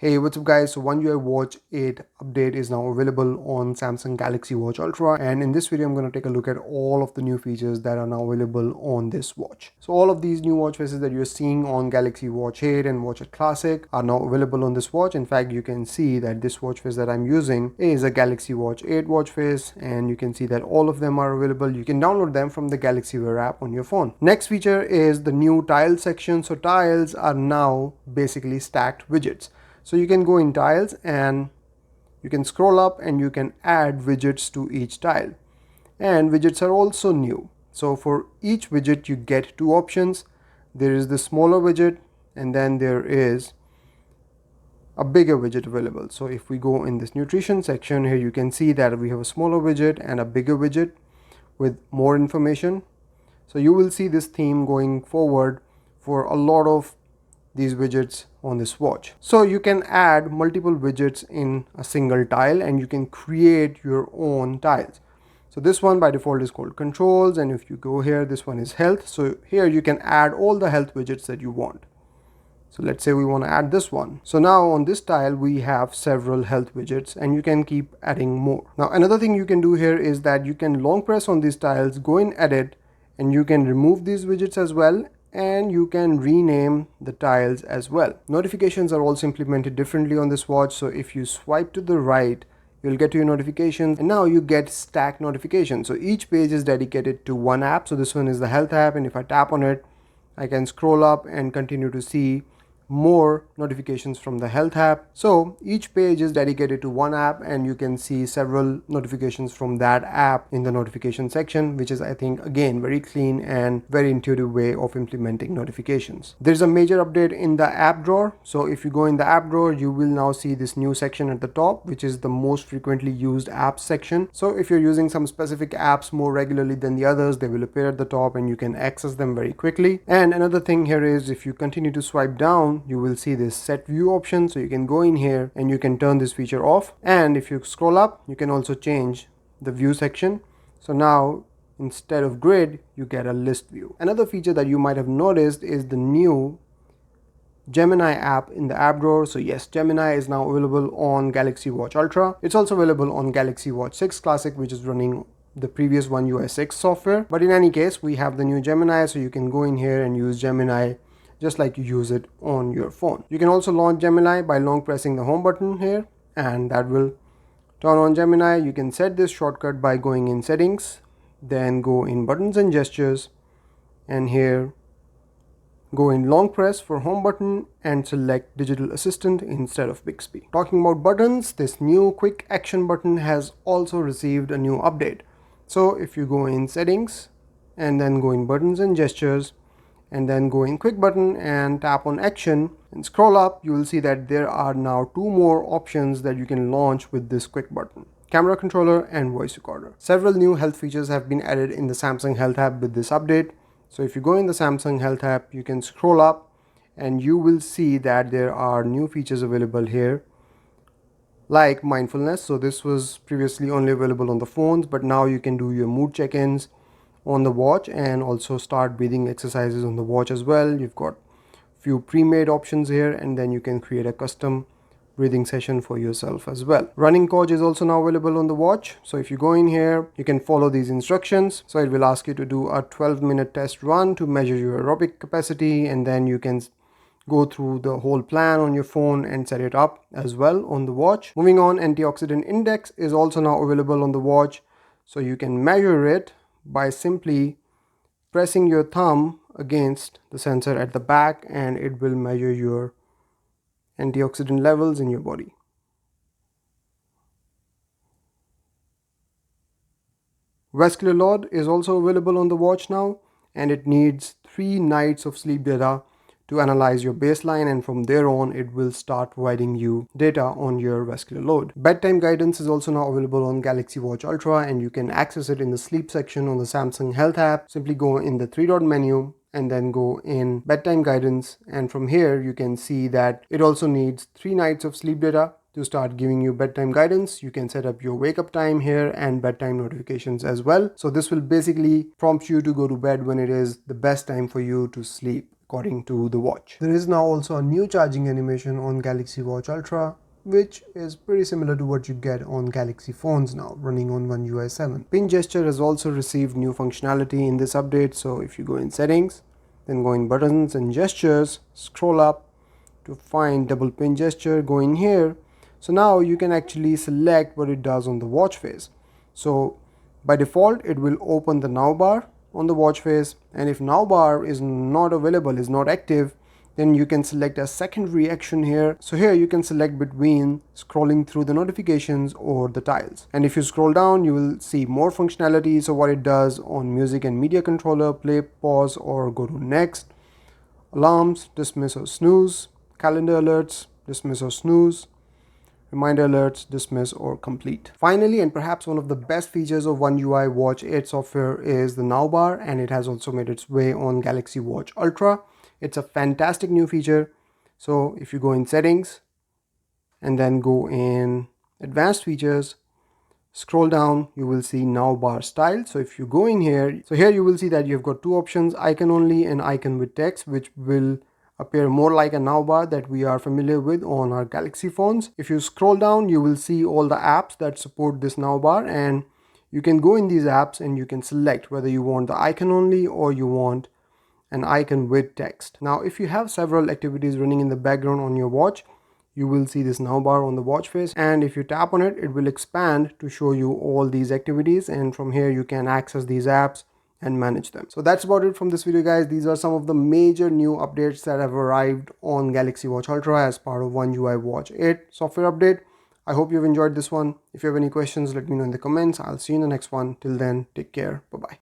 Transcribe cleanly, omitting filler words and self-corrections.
Hey, what's up guys? So One UI Watch 8 update is now available on Samsung Galaxy Watch Ultra, and in this video I'm going to take a look at all of the new features that are now available on this watch. So all of these new watch faces that you're seeing on Galaxy Watch 8 and Watch 8 Classic are now available on this watch. In fact, you can see that this watch face that I'm using is a Galaxy Watch 8 watch face, and you can see that all of them are available. You can download them from the Galaxy Wear app on your phone. Next feature is the new tiles section. So tiles are now basically stacked widgets. So you can go in tiles and you can scroll up and you can add widgets to each tile. And widgets are also new. So for each widget you get two options. There is the smaller widget and then there is a bigger widget available. So if we go in this nutrition section here, you can see that we have a smaller widget and a bigger widget with more information. So you will see this theme going forward for a lot of these widgets on this watch. So you can add multiple widgets in a single tile and you can create your own tiles. So this one by default is called controls, and if you go here, this one is health. So here you can add all the health widgets that you want. So let's say we want to add this one. So now on this tile we have several health widgets and you can keep adding more. Now another thing you can do here is that you can long press on these tiles, go in edit, and you can remove these widgets as well, and you can rename the tiles as well. Notifications are also implemented differently on this watch. So if you swipe to the right, you'll get to your notifications, and now you get stack notifications. So each page is dedicated to one app. So this one is the health app, and if I tap on it, I can scroll up and continue to see more notifications from the health app. So each page is dedicated to one app and you can see several notifications from that app in the notification section, which is, I think, again, very clean and very intuitive way of implementing notifications. There's a major update in the app drawer. So if you go in the app drawer, you will now see this new section at the top, which is the most frequently used apps section. So if you're using some specific apps more regularly than the others, they will appear at the top and you can access them very quickly. And another thing here is if you continue to swipe down, you will see this set view option. So you can go in here and you can turn this feature off. And if you scroll up, you can also change the view section. So now instead of grid, you get a list view. Another feature that you might have noticed is the new Gemini app in the app drawer. So yes, Gemini is now available on Galaxy Watch Ultra. It's also available on Galaxy Watch 6 Classic, which is running the previous One UI 6 software. But in any case, we have the new Gemini, so you can go in here and use Gemini just like you use it on your phone. You can also launch Gemini by long pressing the home button here, and that will turn on Gemini. You can set this shortcut by going in settings, then go in buttons and gestures, and here go in long press for home button and select digital assistant instead of Bixby. Talking about buttons, this new quick action button has also received a new update. So if you go in settings and then go in buttons and gestures and then go in quick button and tap on action and scroll up, you will see that there are now two more options that you can launch with this quick button: camera controller and voice recorder. Several new health features have been added in the Samsung Health app with this update. So if you go in the Samsung Health app, you can scroll up and you will see that there are new features available here like mindfulness. So this was previously only available on the phones, but now you can do your mood check-ins on the watch and also start breathing exercises on the watch as well. You've got few pre-made options here, and then you can create a custom breathing session for yourself as well. Running coach is also now available on the watch. So if you go in here, you can follow these instructions. So it will ask you to do a 12-minute test run to measure your aerobic capacity, and then you can go through the whole plan on your phone and set it up as well on the watch. Moving on, antioxidant index is also now available on the watch. So you can measure it by simply pressing your thumb against the sensor at the back, and it will measure your antioxidant levels in your body. Vascular load is also available on the watch now, and it needs 3 nights of sleep data to analyze your baseline, and from there on it will start providing you data on your vascular load. Bedtime guidance is also now available on Galaxy Watch Ultra, and you can access it in the sleep section on the Samsung Health app. Simply go in the 3-dot menu and then go in bedtime guidance, and from here you can see that it also needs 3 nights of sleep data to start giving you bedtime guidance. You can set up your wake up time here and bedtime notifications as well. So this will basically prompt you to go to bed when it is the best time for you to sleep according to the watch. There is now also a new charging animation on Galaxy Watch Ultra, which is pretty similar to what you get on Galaxy phones now, running on One UI 7. Pin gesture has also received new functionality in this update, so if you go in settings, then go in buttons and gestures, scroll up to find double pin gesture, go in here. So now you can actually select what it does on the watch face. So by default, it will open the now bar on the watch face, and if now bar is not available, is not active, then you can select a secondary action here. So here you can select between scrolling through the notifications or the tiles. And if you scroll down, you will see more functionality. So what it does on music and media controller, play, pause, or go to next, alarms, dismiss or snooze, calendar alerts, dismiss or snooze, reminder alerts, dismiss or complete. Finally, and perhaps one of the best features of One UI Watch 8 software is the now bar, and it has also made its way on Galaxy Watch Ultra. It's a fantastic new feature. So if you go in settings and then go in advanced features, scroll down, you will see now bar style. So if you go in here, so here you will see that you've got two options, icon only and icon with text, which will appear more like a now bar that we are familiar with on our Galaxy phones. If you scroll down, you will see all the apps that support this now bar, and you can go in these apps and you can select whether you want the icon only or you want an icon with text. Now, if you have several activities running in the background on your watch, you will see this now bar on the watch face, and if you tap on it, it will expand to show you all these activities, and from here you can access these apps and manage them. So that's about it from this video, guys. These are some of the major new updates that have arrived on Galaxy Watch Ultra as part of One UI Watch 8 software update. I hope you've enjoyed this one. If you have any questions, let me know in the comments. I'll see you in the next one. Till then, take care. Bye-bye.